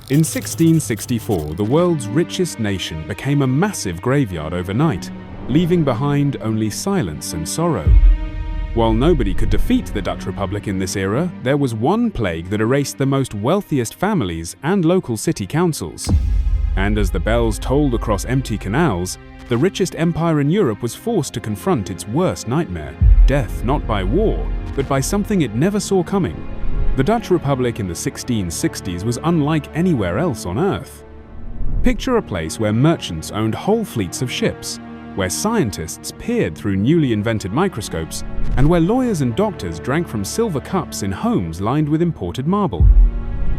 In 1664, the world's richest nation became a massive graveyard overnight, leaving behind only silence and sorrow. While nobody could defeat the Dutch Republic in this era, there was one plague that erased the most wealthiest families and local city councils. And as the bells tolled across empty canals, the richest empire in Europe was forced to confront its worst nightmare: death not by war, but by something it never saw coming. The Dutch Republic in the 1660s was unlike anywhere else on Earth. Picture a place where merchants owned whole fleets of ships, where scientists peered through newly invented microscopes, and where lawyers and doctors drank from silver cups in homes lined with imported marble.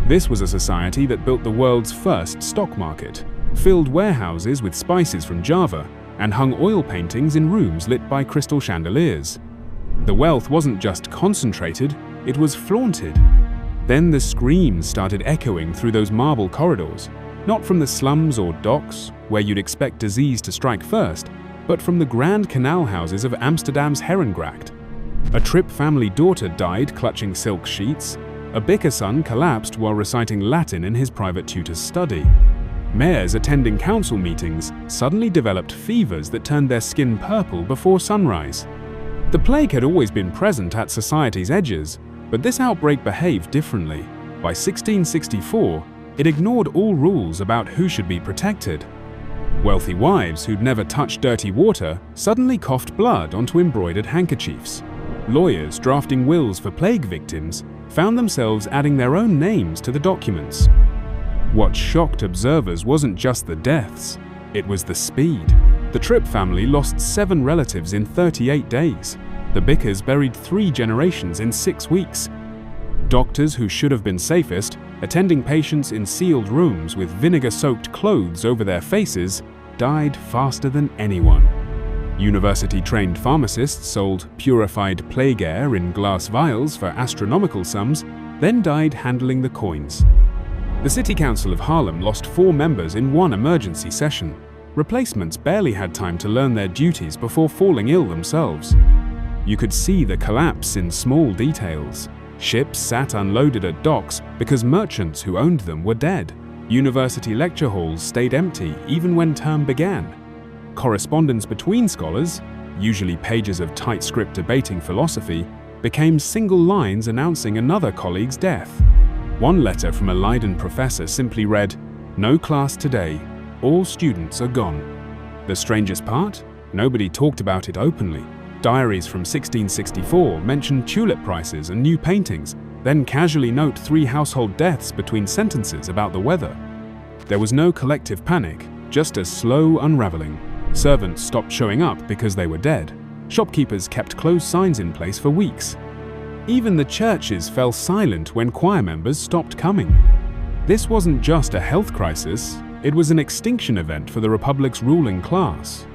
This was a society that built the world's first stock market, filled warehouses with spices from Java, and hung oil paintings in rooms lit by crystal chandeliers. The wealth wasn't just concentrated, it was flaunted. Then the screams started echoing through those marble corridors, not from the slums or docks, where you'd expect disease to strike first, but from the grand canal houses of Amsterdam's Herengracht. A Tripp family daughter died clutching silk sheets. A Bicker son collapsed while reciting Latin in his private tutor's study. Mayors attending council meetings suddenly developed fevers that turned their skin purple before sunrise. The plague had always been present at society's edges, but this outbreak behaved differently. By 1664, it ignored all rules about who should be protected. Wealthy wives who'd never touched dirty water suddenly coughed blood onto embroidered handkerchiefs. Lawyers drafting wills for plague victims found themselves adding their own names to the documents. What shocked observers wasn't just the deaths, it was the speed. The Tripp family lost 7 relatives in 38 days. The Bickers buried 3 generations in 6 weeks. Doctors who should have been safest, attending patients in sealed rooms with vinegar-soaked clothes over their faces, died faster than anyone. University-trained pharmacists sold purified plague air in glass vials for astronomical sums, then died handling the coins. The City Council of Haarlem lost 4 members in one emergency session. Replacements barely had time to learn their duties before falling ill themselves. You could see the collapse in small details. Ships sat unloaded at docks because merchants who owned them were dead. University lecture halls stayed empty even when term began. Correspondence between scholars, usually pages of tight script debating philosophy, became single lines announcing another colleague's death. One letter from a Leiden professor simply read, "No class today, all students are gone." The strangest part? Nobody talked about it openly. Diaries from 1664 mentioned tulip prices and new paintings, then casually note 3 household deaths between sentences about the weather. There was no collective panic, just a slow unraveling. Servants stopped showing up because they were dead. Shopkeepers kept closed signs in place for weeks. Even the churches fell silent when choir members stopped coming. This wasn't just a health crisis, it was an extinction event for the Republic's ruling class.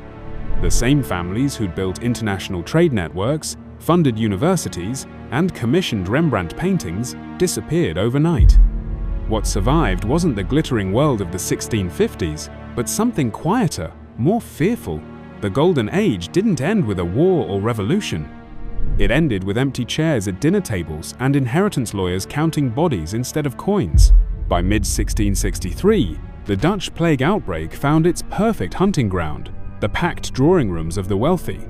The same families who'd built international trade networks, funded universities, and commissioned Rembrandt paintings disappeared overnight. What survived wasn't the glittering world of the 1650s, but something quieter, more fearful. The Golden Age didn't end with a war or revolution. It ended with empty chairs at dinner tables and inheritance lawyers counting bodies instead of coins. By mid-1663, the Dutch plague outbreak found its perfect hunting ground, the packed drawing rooms of the wealthy.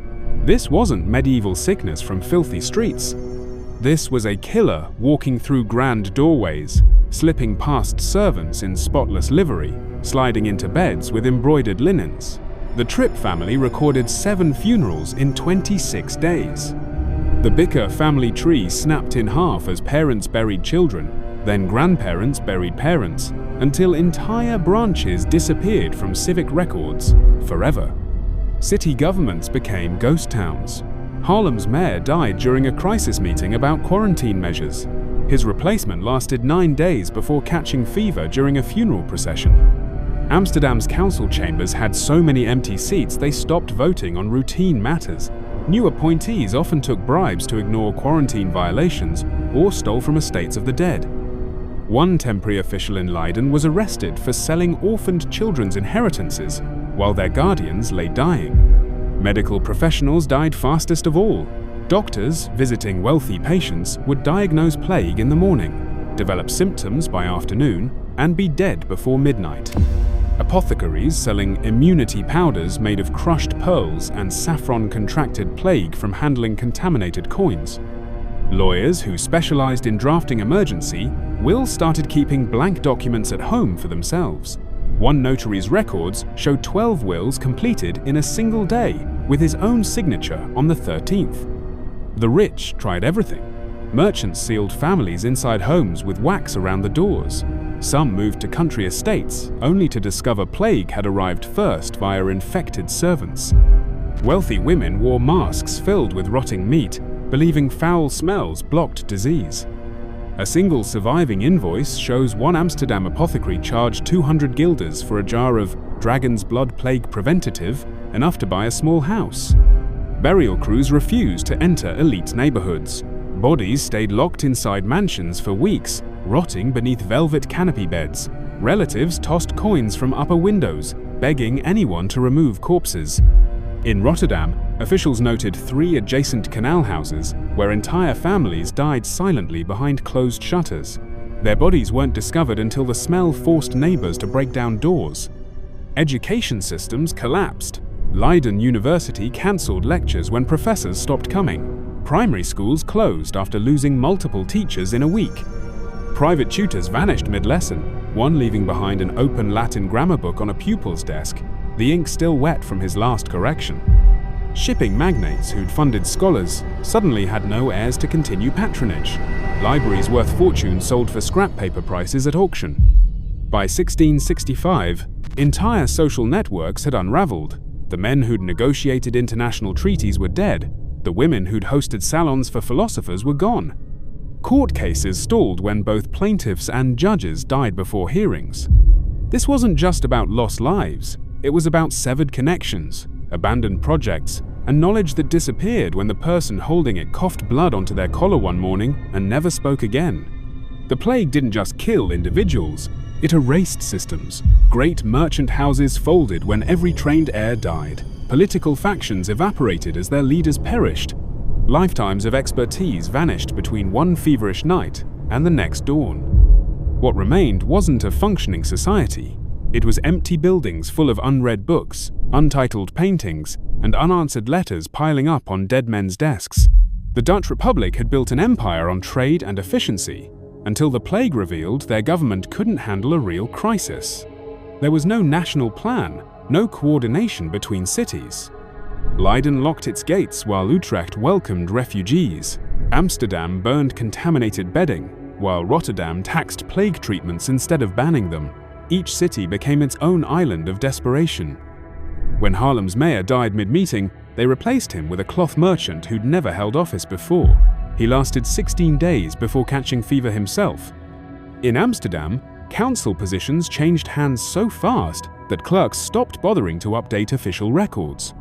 This wasn't medieval sickness from filthy streets. This was a killer walking through grand doorways, slipping past servants in spotless livery, sliding into beds with embroidered linens. The Tripp family recorded 7 funerals in 26 days. The Bicker family tree snapped in half as parents buried children, then grandparents buried parents, until entire branches disappeared from civic records forever. City governments became ghost towns. Haarlem's mayor died during a crisis meeting about quarantine measures. His replacement lasted 9 days before catching fever during a funeral procession. Amsterdam's council chambers had so many empty seats they stopped voting on routine matters. New appointees often took bribes to ignore quarantine violations or stole from estates of the dead. One temporary official in Leiden was arrested for selling orphaned children's inheritances while their guardians lay dying. Medical professionals died fastest of all. Doctors, visiting wealthy patients, would diagnose plague in the morning. develop symptoms by afternoon, and be dead before midnight. Apothecaries selling immunity powders made of crushed pearls and saffron contracted plague from handling contaminated coins. Lawyers who specialized in drafting emergency wills started keeping blank documents at home for themselves. One notary's records show 12 wills completed in a single day with his own signature on the 13th. The rich tried everything. Merchants sealed families inside homes with wax around the doors. Some moved to country estates, only to discover plague had arrived first via infected servants. Wealthy women wore masks filled with rotting meat, believing foul smells blocked disease. A single surviving invoice shows one Amsterdam apothecary charged 200 guilders for a jar of dragon's blood plague preventative, enough to buy a small house. Burial crews refused to enter elite neighborhoods. Bodies stayed locked inside mansions for weeks, rotting beneath velvet canopy beds. Relatives tossed coins from upper windows, begging anyone to remove corpses. In Rotterdam, officials noted 3 adjacent canal houses where entire families died silently behind closed shutters. Their bodies weren't discovered until the smell forced neighbors to break down doors. Education systems collapsed. Leiden University cancelled lectures when professors stopped coming. Primary schools closed after losing multiple teachers in a week. Private tutors vanished mid-lesson, one leaving behind an open Latin grammar book on a pupil's desk, the ink still wet from his last correction. Shipping magnates who'd funded scholars suddenly had no heirs to continue patronage. Libraries worth fortunes sold for scrap paper prices at auction. By 1665, entire social networks had unraveled. The men who'd negotiated international treaties were dead. The women who'd hosted salons for philosophers were gone. Court cases stalled when both plaintiffs and judges died before hearings. This wasn't just about lost lives. It was about severed connections, abandoned projects, and knowledge that disappeared when the person holding it coughed blood onto their collar one morning and never spoke again. The plague didn't just kill individuals, it erased systems. Great merchant houses folded when every trained heir died. Political factions evaporated as their leaders perished. Lifetimes of expertise vanished between one feverish night and the next dawn. What remained wasn't a functioning society. It was empty buildings full of unread books, untitled paintings, and unanswered letters piling up on dead men's desks. The Dutch Republic had built an empire on trade and efficiency, until the plague revealed their government couldn't handle a real crisis. There was no national plan, no coordination between cities. Leiden locked its gates while Utrecht welcomed refugees. Amsterdam burned contaminated bedding, while Rotterdam taxed plague treatments instead of banning them. Each city became its own island of desperation. When Haarlem's mayor died mid-meeting, they replaced him with a cloth merchant who'd never held office before. He lasted 16 days before catching fever himself. In Amsterdam, council positions changed hands so fast that clerks stopped bothering to update official records.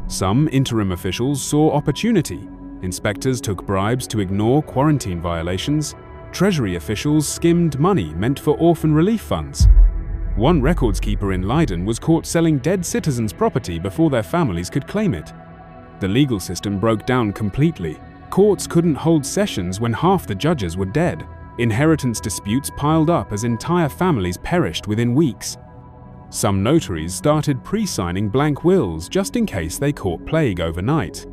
Some interim officials saw opportunity. Inspectors took bribes to ignore quarantine violations. Treasury officials skimmed money meant for orphan relief funds. One records keeper in Leiden was caught selling dead citizens' property before their families could claim it. The legal system broke down completely. Courts couldn't hold sessions when half the judges were dead. Inheritance disputes piled up as entire families perished within weeks. Some notaries started pre-signing blank wills just in case they caught plague overnight.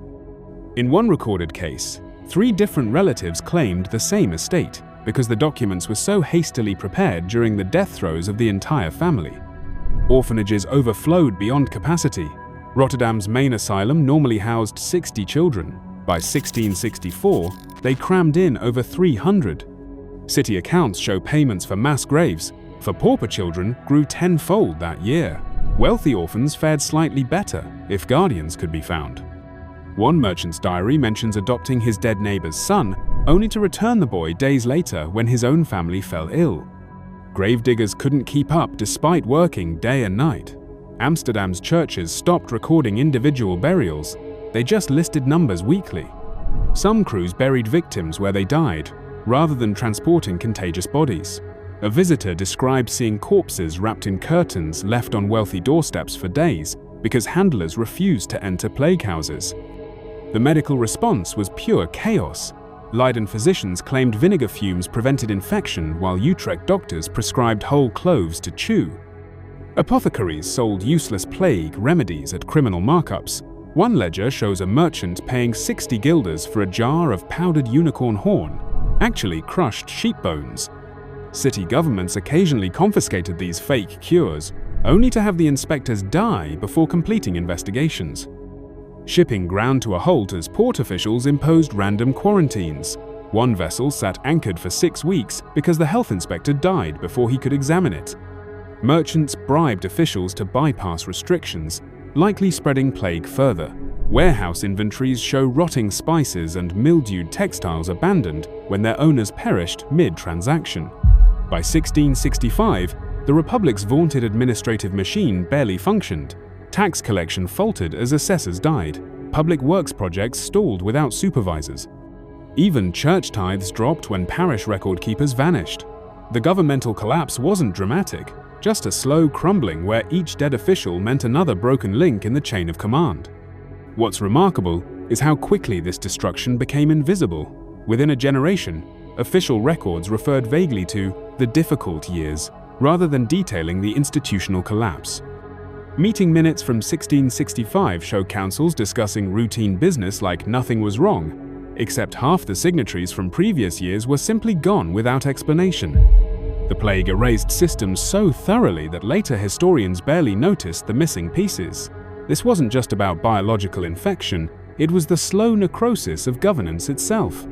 In one recorded case, 3 different relatives claimed the same estate because the documents were so hastily prepared during the death throes of the entire family. Orphanages overflowed beyond capacity. Rotterdam's main asylum normally housed 60 children. By 1664, they crammed in over 300. City accounts show payments for mass graves for pauper children grew tenfold that year. Wealthy orphans fared slightly better if guardians could be found. One merchant's diary mentions adopting his dead neighbor's son, only to return the boy days later when his own family fell ill. Gravediggers couldn't keep up despite working day and night. Amsterdam's churches stopped recording individual burials, they just listed numbers weekly. Some crews buried victims where they died, rather than transporting contagious bodies. A visitor described seeing corpses wrapped in curtains left on wealthy doorsteps for days because handlers refused to enter plague houses. The medical response was pure chaos. Leiden physicians claimed vinegar fumes prevented infection, while Utrecht doctors prescribed whole cloves to chew. Apothecaries sold useless plague remedies at criminal markups. One ledger shows a merchant paying 60 guilders for a jar of powdered unicorn horn, actually crushed sheep bones. City governments occasionally confiscated these fake cures, only to have the inspectors die before completing investigations. Shipping ground to a halt as port officials imposed random quarantines. One vessel sat anchored for 6 weeks because the health inspector died before he could examine it. Merchants bribed officials to bypass restrictions, likely spreading plague further. Warehouse inventories show rotting spices and mildewed textiles abandoned when their owners perished mid-transaction. By 1665, the Republic's vaunted administrative machine barely functioned. Tax collection faltered as assessors died. Public works projects stalled without supervisors. Even church tithes dropped when parish record keepers vanished. The governmental collapse wasn't dramatic, just a slow crumbling where each dead official meant another broken link in the chain of command. What's remarkable is how quickly this destruction became invisible. Within a generation, official records referred vaguely to the difficult years, rather than detailing the institutional collapse. Meeting minutes from 1665 show councils discussing routine business like nothing was wrong, except half the signatories from previous years were simply gone without explanation. The plague erased systems so thoroughly that later historians barely noticed the missing pieces. This wasn't just about biological infection, it was the slow necrosis of governance itself.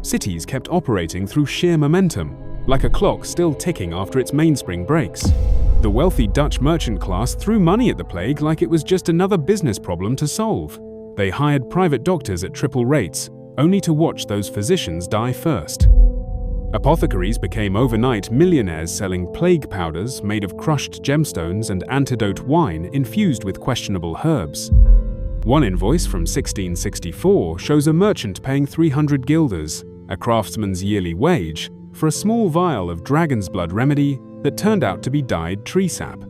Cities kept operating through sheer momentum, like a clock still ticking after its mainspring breaks. The wealthy Dutch merchant class threw money at the plague like it was just another business problem to solve. They hired private doctors at triple rates, only to watch those physicians die first. Apothecaries became overnight millionaires selling plague powders made of crushed gemstones and antidote wine infused with questionable herbs. One invoice from 1664 shows a merchant paying 300 guilders, a craftsman's yearly wage, for a small vial of dragon's blood remedy that turned out to be dyed tree sap.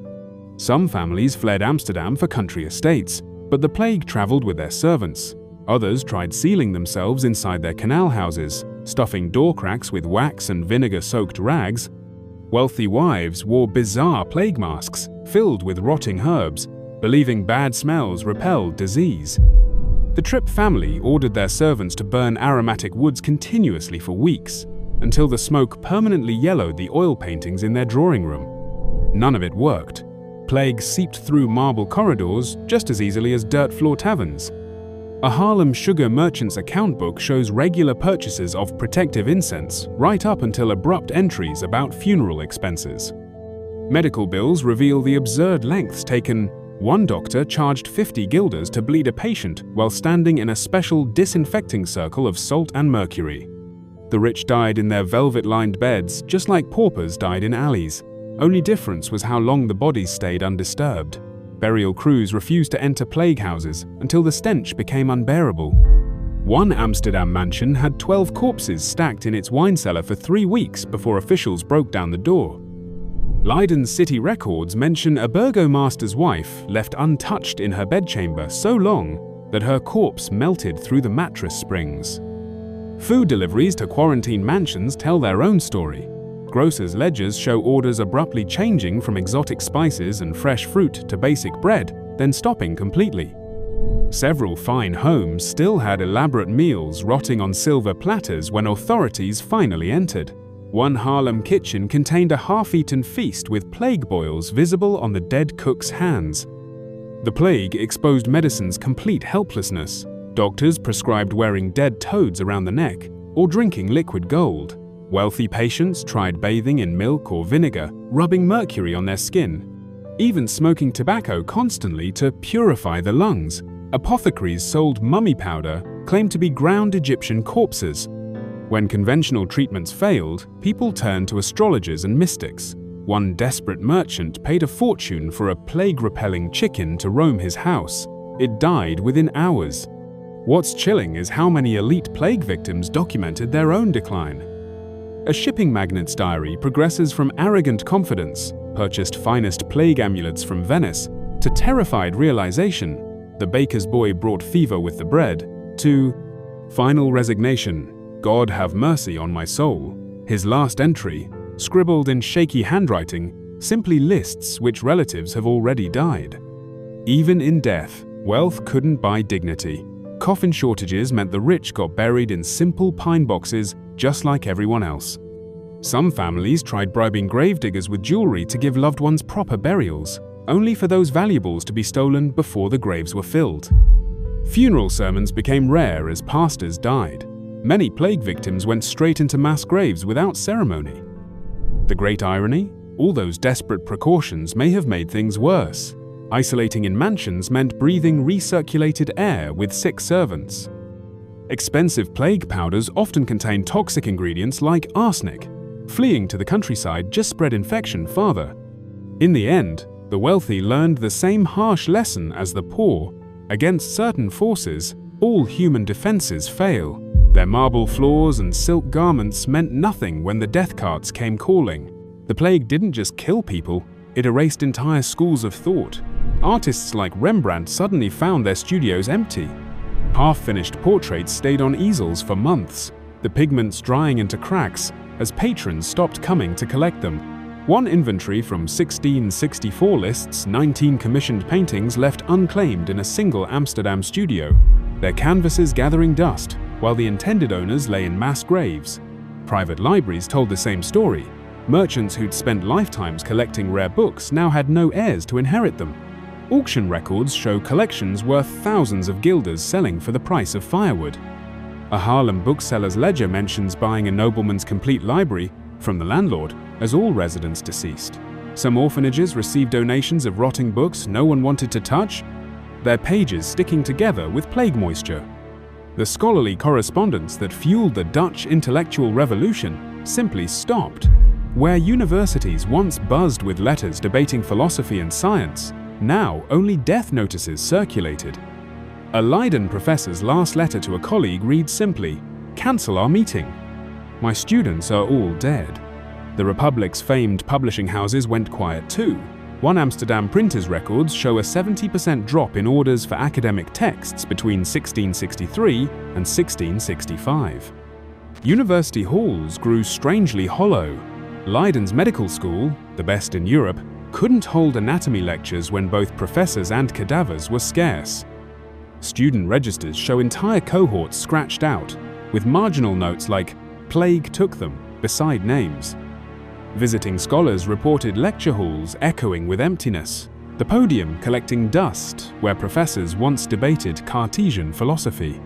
Some families fled Amsterdam for country estates, but the plague traveled with their servants. Others tried sealing themselves inside their canal houses, stuffing door cracks with wax and vinegar-soaked rags. Wealthy wives wore bizarre plague masks filled with rotting herbs, believing bad smells repelled disease. The Tripp family ordered their servants to burn aromatic woods continuously for weeks, until the smoke permanently yellowed the oil paintings in their drawing room. None of it worked. Plague seeped through marble corridors just as easily as dirt floor taverns. A Harlem sugar merchant's account book shows regular purchases of protective incense right up until abrupt entries about funeral expenses. Medical bills reveal the absurd lengths taken. One doctor charged 50 guilders to bleed a patient while standing in a special disinfecting circle of salt and mercury. The rich died in their velvet-lined beds, just like paupers died in alleys. Only difference was how long the bodies stayed undisturbed. Burial crews refused to enter plague houses until the stench became unbearable. One Amsterdam mansion had 12 corpses stacked in its wine cellar for 3 weeks before officials broke down the door. Leiden's city records mention a burgomaster's wife left untouched in her bedchamber so long that her corpse melted through the mattress springs. Food deliveries to quarantine mansions tell their own story. Grocers' ledgers show orders abruptly changing from exotic spices and fresh fruit to basic bread, then stopping completely. Several fine homes still had elaborate meals rotting on silver platters when authorities finally entered. One Harlem kitchen contained a half-eaten feast with plague boils visible on the dead cook's hands. The plague exposed medicine's complete helplessness. Doctors prescribed wearing dead toads around the neck or drinking liquid gold. Wealthy patients tried bathing in milk or vinegar, rubbing mercury on their skin, even smoking tobacco constantly to purify the lungs. Apothecaries sold mummy powder claimed to be ground Egyptian corpses. When conventional treatments failed, people turned to astrologers and mystics. One desperate merchant paid a fortune for a plague-repelling chicken to roam his house. It died within hours. What's chilling is how many elite plague victims documented their own decline. A shipping magnate's diary progresses from arrogant confidence, purchased finest plague amulets from Venice, to terrified realization, the baker's boy brought fever with the bread, to final resignation, "God have mercy on my soul." His last entry, scribbled in shaky handwriting, simply lists which relatives have already died. Even in death, wealth couldn't buy dignity. Coffin shortages meant the rich got buried in simple pine boxes just like everyone else. Some families tried bribing gravediggers with jewelry to give loved ones proper burials, only for those valuables to be stolen before the graves were filled. Funeral sermons became rare as pastors died. Many plague victims went straight into mass graves without ceremony. The great irony? All those desperate precautions may have made things worse. Isolating in mansions meant breathing recirculated air with sick servants. Expensive plague powders often contain toxic ingredients like arsenic. Fleeing to the countryside just spread infection farther. In the end, the wealthy learned the same harsh lesson as the poor. Against certain forces, all human defenses fail. Their marble floors and silk garments meant nothing when the death carts came calling. The plague didn't just kill people, it erased entire schools of thought. Artists like Rembrandt suddenly found their studios empty. Half-finished portraits stayed on easels for months, the pigments drying into cracks as patrons stopped coming to collect them. One inventory from 1664 lists 19 commissioned paintings left unclaimed in a single Amsterdam studio, their canvases gathering dust, while the intended owners lay in mass graves. Private libraries told the same story. Merchants who'd spent lifetimes collecting rare books now had no heirs to inherit them. Auction records show collections worth thousands of guilders selling for the price of firewood. A Harlem bookseller's ledger mentions buying a nobleman's complete library from the landlord as all residents deceased. Some orphanages received donations of rotting books no one wanted to touch, their pages sticking together with plague moisture. The scholarly correspondence that fueled the Dutch intellectual revolution simply stopped. Where universities once buzzed with letters debating philosophy and science, now only death notices circulated. A Leiden professor's last letter to a colleague reads simply, "Cancel our meeting. My students are all dead." The Republic's famed publishing houses went quiet too. One Amsterdam printer's records show a 70% drop in orders for academic texts between 1663 and 1665. University halls grew strangely hollow. Leiden's medical school, the best in Europe, couldn't hold anatomy lectures when both professors and cadavers were scarce. Student registers show entire cohorts scratched out, with marginal notes like "plague took them" beside names. Visiting scholars reported lecture halls echoing with emptiness, the podium collecting dust where professors once debated Cartesian philosophy.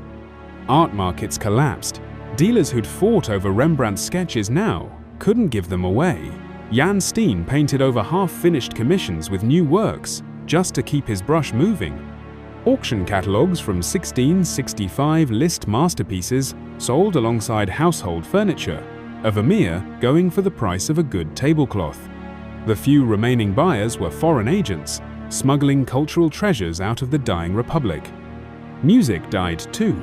Art markets collapsed. Dealers who'd fought over Rembrandt's sketches now couldn't give them away. Jan Steen painted over half-finished commissions with new works just to keep his brush moving. Auction catalogues from 1665 list masterpieces sold alongside household furniture, a Vermeer going for the price of a good tablecloth. The few remaining buyers were foreign agents, smuggling cultural treasures out of the dying republic. Music died too.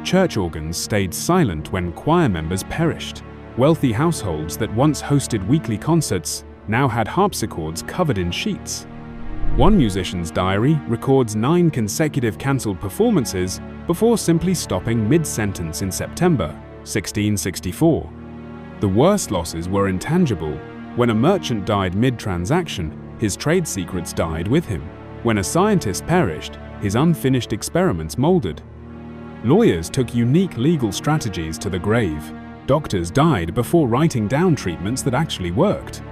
Church organs stayed silent when choir members perished. Wealthy households that once hosted weekly concerts now had harpsichords covered in sheets. One musician's diary records 9 consecutive cancelled performances before simply stopping mid-sentence in September 1664. The worst losses were intangible. When a merchant died mid-transaction, his trade secrets died with him. When a scientist perished, his unfinished experiments molded. Lawyers took unique legal strategies to the grave. Doctors died before writing down treatments that actually worked.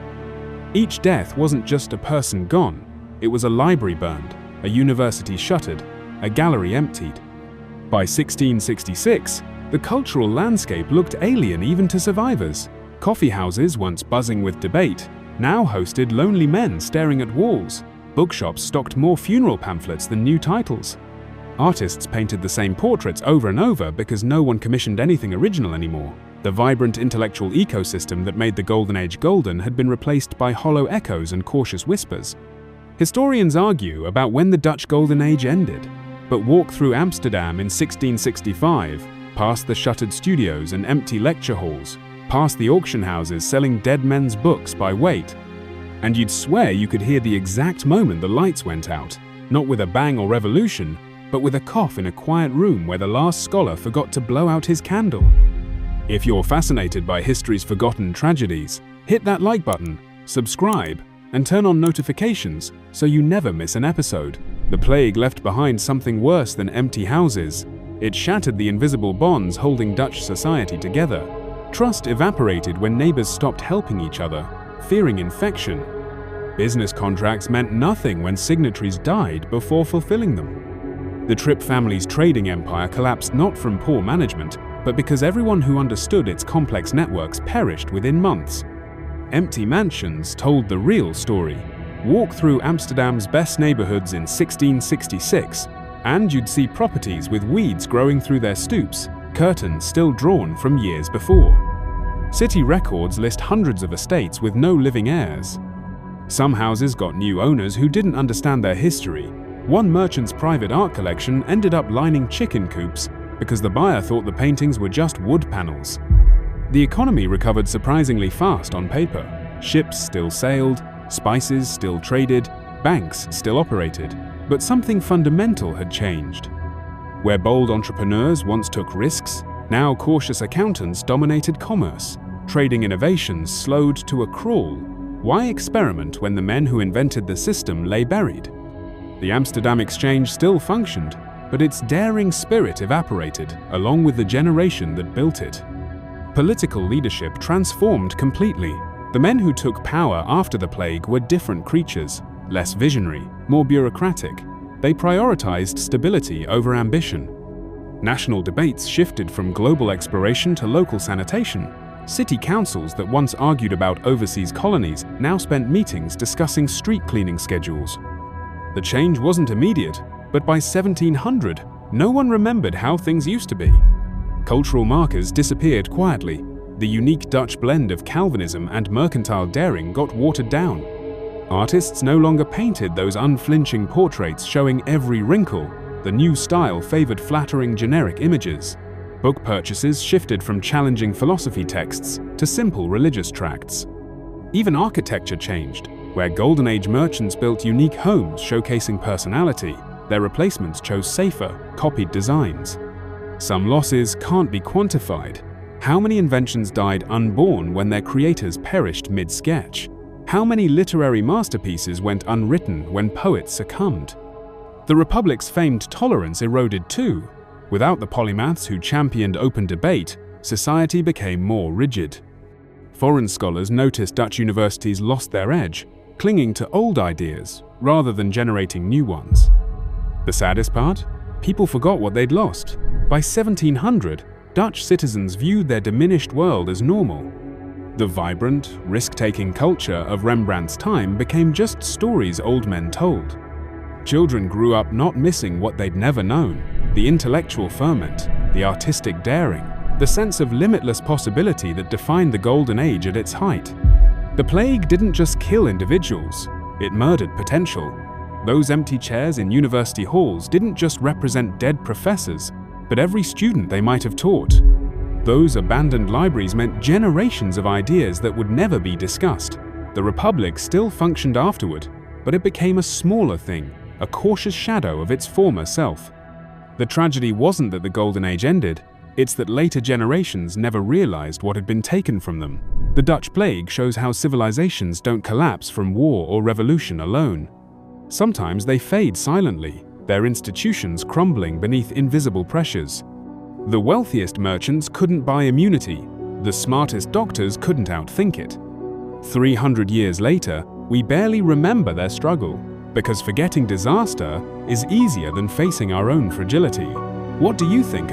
Each death wasn't just a person gone, it was a library burned, a university shuttered, a gallery emptied. By 1666, the cultural landscape looked alien even to survivors. Coffee houses, once buzzing with debate, now hosted lonely men staring at walls. Bookshops stocked more funeral pamphlets than new titles. Artists painted the same portraits over and over because no one commissioned anything original anymore. The vibrant intellectual ecosystem that made the Golden Age golden had been replaced by hollow echoes and cautious whispers. Historians argue about when the Dutch Golden Age ended, but walk through Amsterdam in 1665, past the shuttered studios and empty lecture halls, past the auction houses selling dead men's books by weight, and you'd swear you could hear the exact moment the lights went out, not with a bang or revolution, but with a cough in a quiet room where the last scholar forgot to blow out his candle. If you're fascinated by history's forgotten tragedies, hit that like button, subscribe, and turn on notifications so you never miss an episode. The plague left behind something worse than empty houses. It shattered the invisible bonds holding Dutch society together. Trust evaporated when neighbors stopped helping each other, fearing infection. Business contracts meant nothing when signatories died before fulfilling them. The Tripp family's trading empire collapsed not from poor management, but because everyone who understood its complex networks perished within months. Empty mansions told the real story. Walk through Amsterdam's best neighborhoods in 1666, and you'd see properties with weeds growing through their stoops, curtains still drawn from years before. City records list hundreds of estates with no living heirs. Some houses got new owners who didn't understand their history. One merchant's private art collection ended up lining chicken coops because the buyer thought the paintings were just wood panels. The economy recovered surprisingly fast on paper. Ships still sailed, spices still traded, banks still operated, but something fundamental had changed. Where bold entrepreneurs once took risks, now cautious accountants dominated commerce. Trading innovations slowed to a crawl. Why experiment when the men who invented the system lay buried? The Amsterdam Exchange still functioned, but its daring spirit evaporated, along with the generation that built it. Political leadership transformed completely. The men who took power after the plague were different creatures, less visionary, more bureaucratic. They prioritized stability over ambition. National debates shifted from global exploration to local sanitation. City councils that once argued about overseas colonies now spent meetings discussing street cleaning schedules. The change wasn't immediate, but by 1700, no one remembered how things used to be. Cultural markers disappeared quietly. The unique Dutch blend of Calvinism and mercantile daring got watered down. Artists no longer painted those unflinching portraits showing every wrinkle. The new style favored flattering generic images. Book purchases shifted from challenging philosophy texts to simple religious tracts. Even architecture changed, where Golden Age merchants built unique homes showcasing personality. Their replacements chose safer, copied designs. Some losses can't be quantified. How many inventions died unborn when their creators perished mid-sketch? How many literary masterpieces went unwritten when poets succumbed? The Republic's famed tolerance eroded too. Without the polymaths who championed open debate, society became more rigid. Foreign scholars noticed Dutch universities lost their edge, clinging to old ideas rather than generating new ones. The saddest part? People forgot what they'd lost. By 1700, Dutch citizens viewed their diminished world as normal. The vibrant, risk-taking culture of Rembrandt's time became just stories old men told. Children grew up not missing what they'd never known: the intellectual ferment, the artistic daring, the sense of limitless possibility that defined the Golden Age at its height. The plague didn't just kill individuals, it murdered potential. Those empty chairs in university halls didn't just represent dead professors, but every student they might have taught. Those abandoned libraries meant generations of ideas that would never be discussed. The Republic still functioned afterward, but it became a smaller thing, a cautious shadow of its former self. The tragedy wasn't that the Golden Age ended, it's that later generations never realized what had been taken from them. The Dutch plague shows how civilizations don't collapse from war or revolution alone. Sometimes they fade silently, their institutions crumbling beneath invisible pressures. The wealthiest merchants couldn't buy immunity, the smartest doctors couldn't outthink it. 300 years later, we barely remember their struggle, because forgetting disaster is easier than facing our own fragility. What do you think?